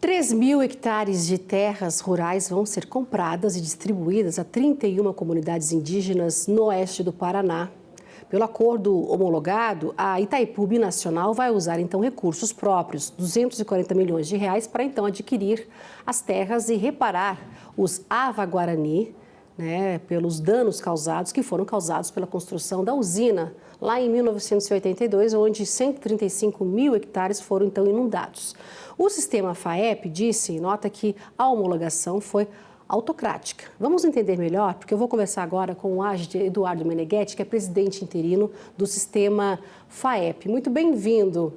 3.000 hectares de terras rurais vão ser compradas e distribuídas a 31 comunidades indígenas no oeste do Paraná. Pelo acordo homologado, a Itaipu Binacional vai usar então recursos próprios, 240 milhões de reais, para então adquirir as terras e reparar os Ava-Guarani, pelos danos que foram causados pela construção da usina lá em 1982, onde 135 mil hectares foram então inundados. O sistema FAEP nota que a homologação foi autocrática. Vamos entender melhor, porque eu vou conversar agora com o Aged Eduardo Meneghetti, que é presidente interino do sistema FAEP. Muito bem-vindo.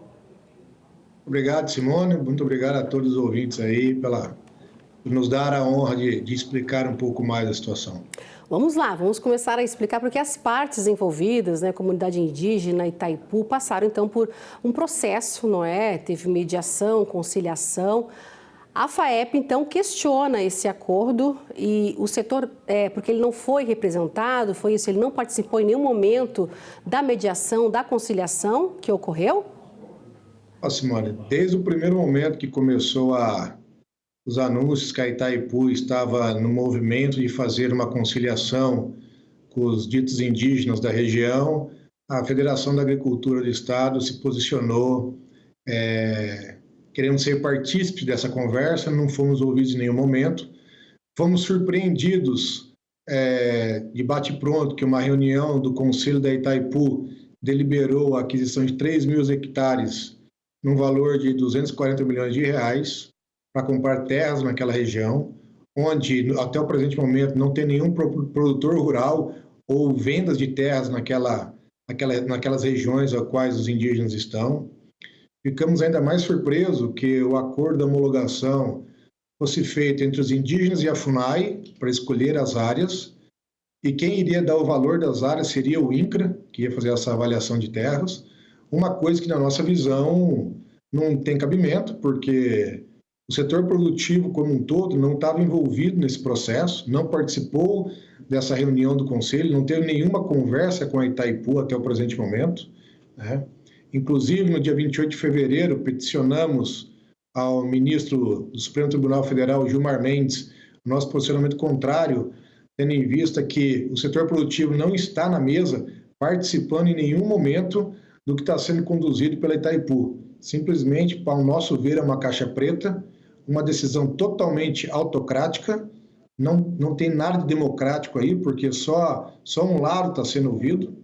Obrigado, Simone. Muito obrigado a todos os ouvintes aí por nos dar a honra de explicar um pouco mais a situação. Vamos lá, vamos começar a explicar porque as partes envolvidas, comunidade indígena, Itaipu, passaram então por um processo, Teve mediação, conciliação. A FAEP, então, questiona esse acordo e o setor, porque ele não foi representado, foi isso, ele não participou em nenhum momento da mediação, da conciliação que ocorreu? Simone, desde o primeiro momento que começou os anúncios que a Itaipu estava no movimento de fazer uma conciliação com os ditos indígenas da região, a Federação da Agricultura do Estado se posicionou querendo ser partícipe dessa conversa, não fomos ouvidos em nenhum momento. Fomos surpreendidos de bate-pronto que uma reunião do Conselho da Itaipu deliberou a aquisição de 3.000 hectares num valor de 240 milhões de reais para comprar terras naquela região, onde até o presente momento não tem nenhum produtor rural ou vendas de terras naquelas regiões a quais os indígenas estão. Ficamos ainda mais surpresos que o acordo de homologação fosse feito entre os indígenas e a FUNAI para escolher as áreas, e quem iria dar o valor das áreas seria o INCRA, que ia fazer essa avaliação de terras, uma coisa que na nossa visão não tem cabimento, porque o setor produtivo como um todo não estava envolvido nesse processo, não participou dessa reunião do Conselho, não teve nenhuma conversa com a Itaipu até o presente momento, Inclusive, no dia 28 de fevereiro, peticionamos ao ministro do Supremo Tribunal Federal, Gilmar Mendes, o nosso posicionamento contrário, tendo em vista que o setor produtivo não está na mesa, participando em nenhum momento do que está sendo conduzido pela Itaipu. Simplesmente, para o nosso ver, é uma caixa preta, uma decisão totalmente autocrática, não tem nada de democrático aí, porque só um lado está sendo ouvido.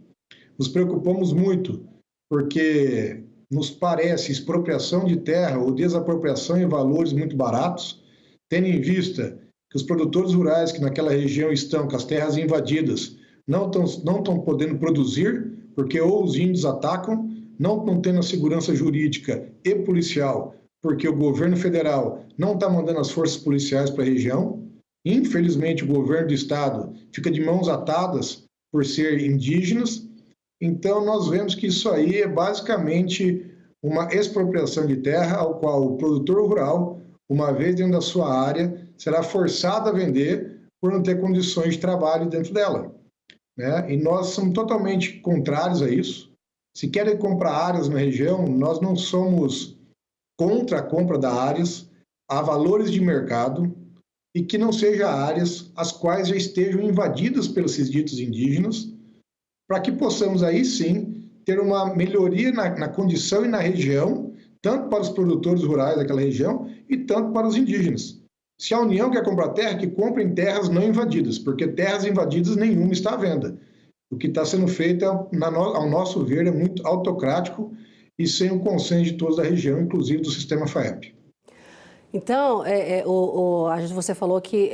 Nos preocupamos muito, porque nos parece expropriação de terra ou desapropriação em valores muito baratos, tendo em vista que os produtores rurais que naquela região estão com as terras invadidas não estão podendo produzir, porque ou os índios atacam, não estão tendo a segurança jurídica e policial, porque o governo federal não está mandando as forças policiais para a região. Infelizmente, o governo do estado fica de mãos atadas por ser indígenas. Então, nós vemos que isso aí é basicamente uma expropriação de terra, ao qual o produtor rural, uma vez dentro da sua área, será forçado a vender por não ter condições de trabalho dentro dela. E nós somos totalmente contrários a isso. Se querem comprar áreas na região, nós não somos contra a compra de áreas a valores de mercado e que não sejam áreas as quais já estejam invadidas pelos ditos indígenas, para que possamos aí sim ter uma melhoria na condição e na região, tanto para os produtores rurais daquela região e tanto para os indígenas. Se a União quer comprar terra, que compre em terras não invadidas, porque terras invadidas nenhuma está à venda. O que está sendo feito, ao nosso ver, é muito autocrático e sem o consenso de todos da região, inclusive do sistema FAEP. Então, você falou que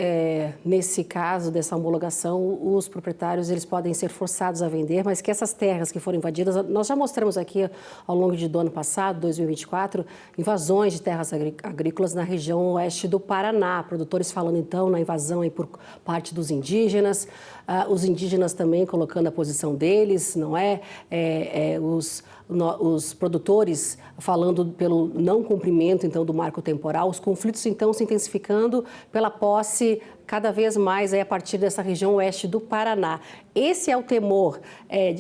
nesse caso dessa homologação, os proprietários eles podem ser forçados a vender, mas que essas terras que foram invadidas, nós já mostramos aqui ao longo do ano passado, 2024, invasões de terras agrícolas na região oeste do Paraná, produtores falando então na invasão aí por parte dos indígenas, os indígenas também colocando a posição deles, não é? os produtores falando pelo não cumprimento, então, do marco temporal, os conflitos, então, se intensificando pela posse cada vez mais aí, a partir dessa região oeste do Paraná. Esse é o temor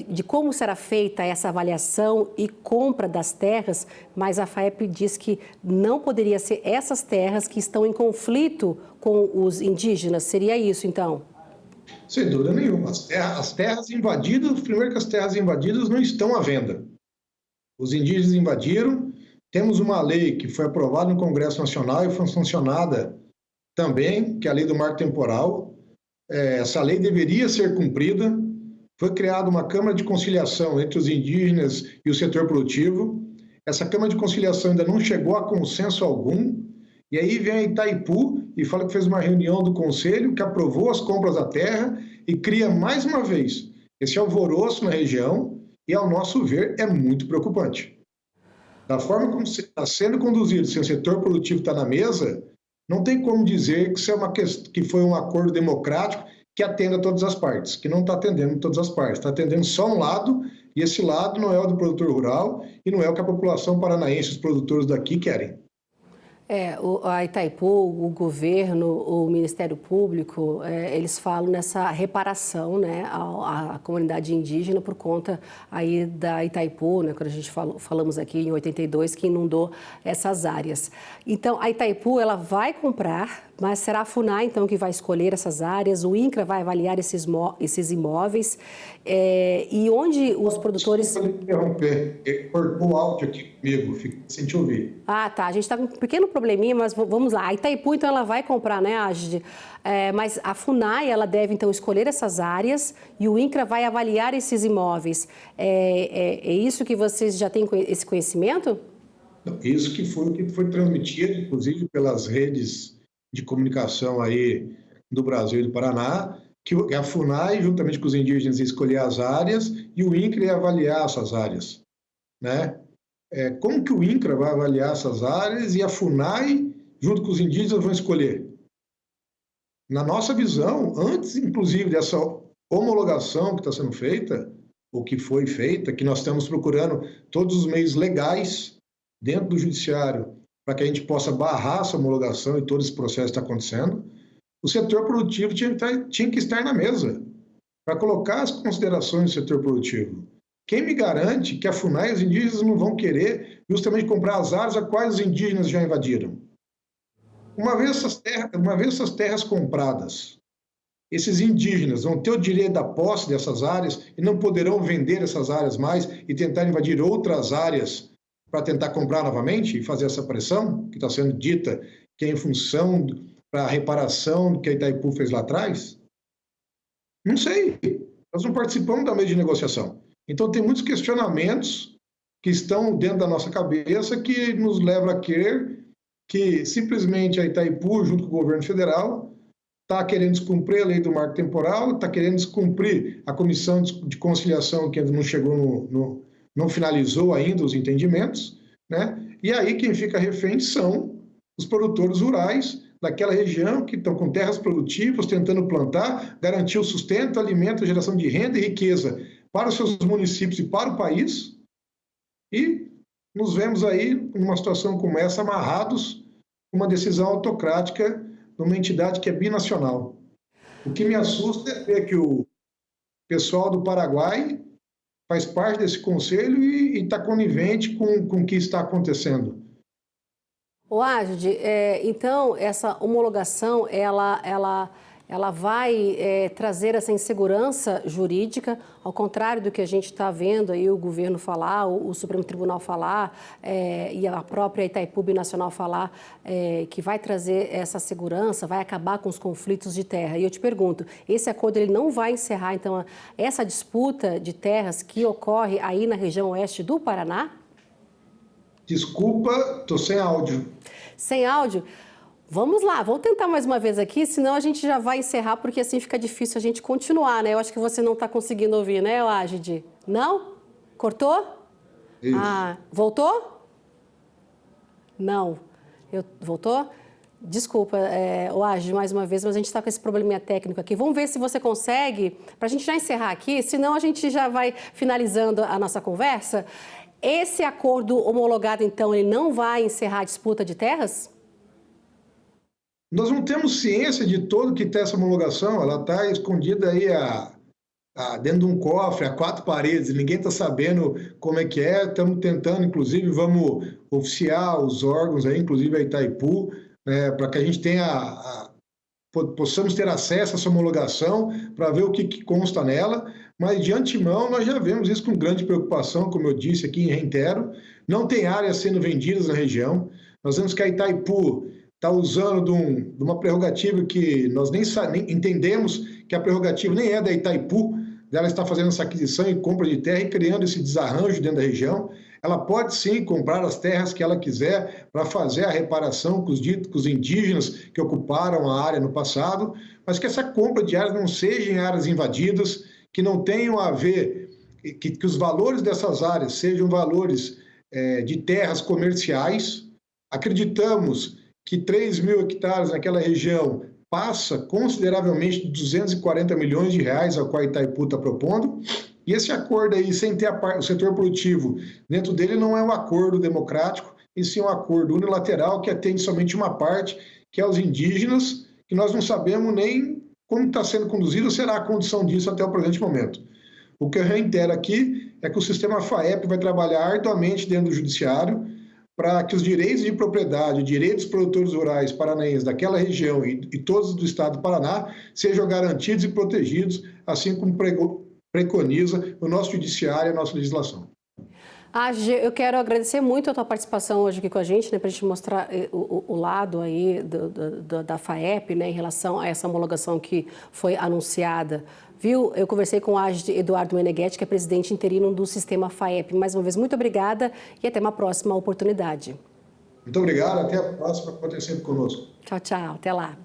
de como será feita essa avaliação e compra das terras, mas a FAEP diz que não poderia ser essas terras que estão em conflito com os indígenas. Seria isso, então? Sem dúvida nenhuma. As terras invadidas, primeiro que as terras invadidas não estão à venda. Os indígenas invadiram, temos uma lei que foi aprovada no Congresso Nacional e foi sancionada também, que é a lei do marco temporal. Essa lei deveria ser cumprida. Foi criada uma Câmara de Conciliação entre os indígenas e o setor produtivo. Essa Câmara de Conciliação ainda não chegou a consenso algum. E aí vem a Itaipu e fala que fez uma reunião do Conselho, que aprovou as compras da terra e cria mais uma vez esse alvoroço na região e, ao nosso ver, é muito preocupante. Da forma como está sendo conduzido, se o setor produtivo está na mesa, não tem como dizer que, que foi um acordo democrático que atenda todas as partes, que não está atendendo todas as partes, está atendendo só um lado, e esse lado não é o do produtor rural e não é o que a população paranaense, os produtores daqui querem. A Itaipu, o governo, o Ministério Público, eles falam nessa reparação, né, à comunidade indígena por conta aí da Itaipu, né, quando a gente falamos aqui em 82, que inundou essas áreas. Então, a Itaipu, ela vai comprar, mas será a FUNAI, então, que vai escolher essas áreas, o INCRA vai avaliar esses imóveis, e onde os produtores... Desculpa interromper, cortou o áudio aqui comigo, sem te ouvir. Ah, tá, a gente está com um pequeno probleminha, mas vamos lá. A Itaipu, então, ela vai comprar, né, Ágide? Mas a FUNAI, ela deve, então, escolher essas áreas e o INCRA vai avaliar esses imóveis. É isso que vocês já têm esse conhecimento? Isso que foi o que foi transmitido, inclusive, pelas redes de comunicação aí do Brasil e do Paraná, que a FUNAI, juntamente com os indígenas, ia escolher as áreas e o INCRA ia avaliar essas áreas, né? Como que o INCRA vai avaliar essas áreas e a FUNAI, junto com os indígenas, vão escolher? Na nossa visão, antes, inclusive, dessa homologação que está sendo feita, ou que foi feita, que nós estamos procurando todos os meios legais dentro do judiciário para que a gente possa barrar essa homologação e todo esse processo está acontecendo, o setor produtivo tinha que estar na mesa para colocar as considerações do setor produtivo. Quem me garante que a FUNAI e os indígenas não vão querer justamente comprar as áreas a quais os indígenas já invadiram? Uma vez essas terras compradas, esses indígenas vão ter o direito da posse dessas áreas e não poderão vender essas áreas mais e tentar invadir outras áreas para tentar comprar novamente e fazer essa pressão que está sendo dita que é em função da reparação que a Itaipu fez lá atrás? Não sei. Nós não participamos da mesa de negociação. Então, tem muitos questionamentos que estão dentro da nossa cabeça que nos levam a crer que simplesmente a Itaipu, junto com o governo federal, está querendo descumprir a lei do marco temporal, está querendo descumprir a comissão de conciliação que ainda não chegou não finalizou ainda os entendimentos, né? E aí quem fica refém são os produtores rurais daquela região que estão com terras produtivas, tentando plantar, garantir o sustento, alimento, geração de renda e riqueza para os seus municípios e para o país, e nos vemos aí numa situação como essa, amarrados com uma decisão autocrática de uma entidade que é binacional. O que me assusta é ver que o pessoal do Paraguai faz parte desse conselho e está conivente com o que está acontecendo. Ágide, então essa homologação, ela vai trazer essa insegurança jurídica, ao contrário do que a gente está vendo aí o governo falar, o Supremo Tribunal falar e a própria Itaipu Binacional falar que vai trazer essa segurança, vai acabar com os conflitos de terra. E eu te pergunto, esse acordo ele não vai encerrar, então, essa disputa de terras que ocorre aí na região oeste do Paraná? Desculpa, estou sem áudio. Sem áudio? Vamos lá, vou tentar mais uma vez aqui, senão a gente já vai encerrar, porque assim fica difícil a gente continuar, né? Eu acho que você não está conseguindo ouvir, né, Ágide? Não? Cortou? Isso. Voltou? Não. Voltou? Desculpa, Ágide, mais uma vez, mas a gente está com esse probleminha técnico aqui. Vamos ver se você consegue, para a gente já encerrar aqui, senão a gente já vai finalizando a nossa conversa. Esse acordo homologado, então, ele não vai encerrar a disputa de terras? Nós não temos ciência de todo que tem essa homologação, ela está escondida aí dentro de um cofre, a 4 paredes, ninguém está sabendo como é que é, estamos tentando, inclusive, vamos oficiar os órgãos aí, inclusive a Itaipu, né, para que a gente possamos ter acesso a essa homologação, para ver o que consta nela, mas de antemão nós já vemos isso com grande preocupação, como eu disse aqui, reitero, não tem áreas sendo vendidas na região, nós vemos que a Itaipu está usando de uma prerrogativa que nós nem entendemos que a prerrogativa nem é da Itaipu, dela está fazendo essa aquisição e compra de terra e criando esse desarranjo dentro da região. Ela pode sim comprar as terras que ela quiser para fazer a reparação com os indígenas que ocuparam a área no passado, mas que essa compra de áreas não seja em áreas invadidas, que não tenham a ver, que os valores dessas áreas sejam valores de terras comerciais. Acreditamos que 3 mil hectares naquela região passa consideravelmente de 240 milhões de reais, ao qual a Itaipu está propondo, e esse acordo aí, sem ter o setor produtivo dentro dele, não é um acordo democrático, e sim um acordo unilateral que atende somente uma parte, que é os indígenas, que nós não sabemos nem como está sendo conduzido ou será a condução disso até o presente momento. O que eu reitero aqui é que o sistema FAEP vai trabalhar arduamente dentro do judiciário para que os direitos de propriedade, direitos dos produtores rurais paranaenses daquela região e todos do estado do Paraná sejam garantidos e protegidos, assim como preconiza o nosso judiciário e a nossa legislação. Eu quero agradecer muito a tua participação hoje aqui com a gente, né, para a gente mostrar o lado aí da FAEP, né, em relação a essa homologação que foi anunciada. Viu? Eu conversei com o Agde Eduardo Meneghetti, que é presidente interino do sistema FAEP. Mais uma vez, muito obrigada e até uma próxima oportunidade. Muito obrigado, até a próxima, pode ser sempre conosco. Tchau, tchau, até lá.